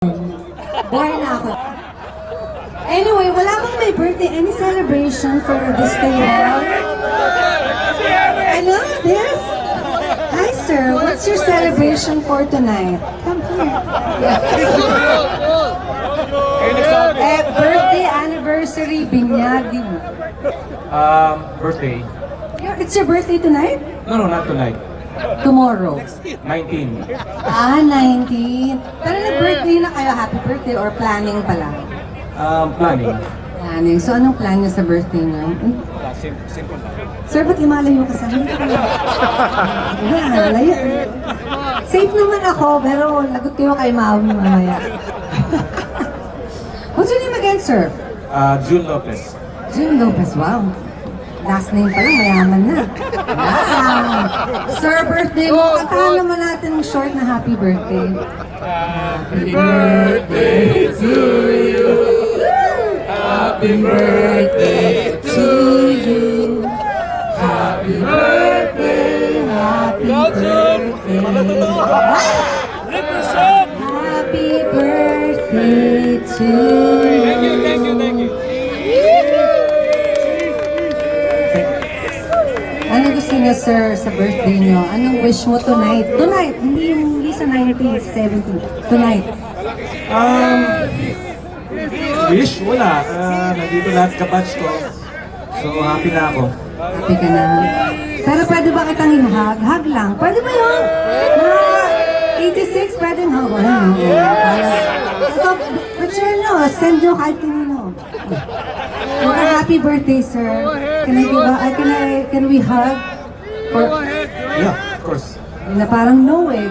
Bored na ako. Anyway, wala bang may birthday? Any celebration for this day? I love this. Hi, sir. What's your celebration for tonight? Come here. Birthday, anniversary, binyag. Birthday. It's your birthday tonight? No, not tonight. Tomorrow. 19. 19. Pero nag-birthday na kayo. Happy birthday or planning pa lang? Planning. Planning. So, anong plan niyo sa birthday niyo? Simple lang. Sir, ba't lumalayo ka sa akin? Layo. Safe naman ako, pero lagot kayo kay Maui mamaya. What's your name again, sir? June Lopez. June Lopez, wow. Last name pa lang, mayaman na. Wow! Sir, birthday mo. Kantahan naman natin ng short na happy birthday. Happy birthday to you. Happy birthday to you. Happy birthday, happy birthday. Happy birthday to you. Thank you. Ano gusto niyo, sir, sa birthday niyo? Anong wish mo tonight? Tonight, hindi sa 19th, 17th. Tonight. Wish? Wala. Nandito lahat kabatch ko. So, happy na ako. Happy ka na. Pero pwede ba kitang i-hug? Hug lang. Pwede ba yun? Na 86, pwede mo. Ito, picture nyo. Send nyo kahit kanino. Happy birthday, sir. Can we hug? Yeah, of course. Na parang no eh.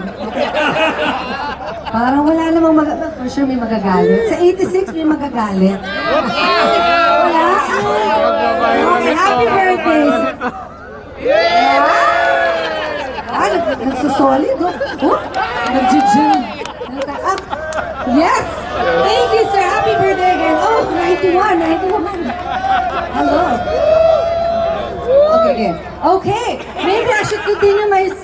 Parang wala namang for sure may magagalit. Sa 86 may magagalit. Wala? Okay, happy birthday! Yeah! Nagsusolid, nag-gym. Yes! Thank you, sir. Happy birthday again. Oh, 91. Hello. Okay. Maybe I should continue my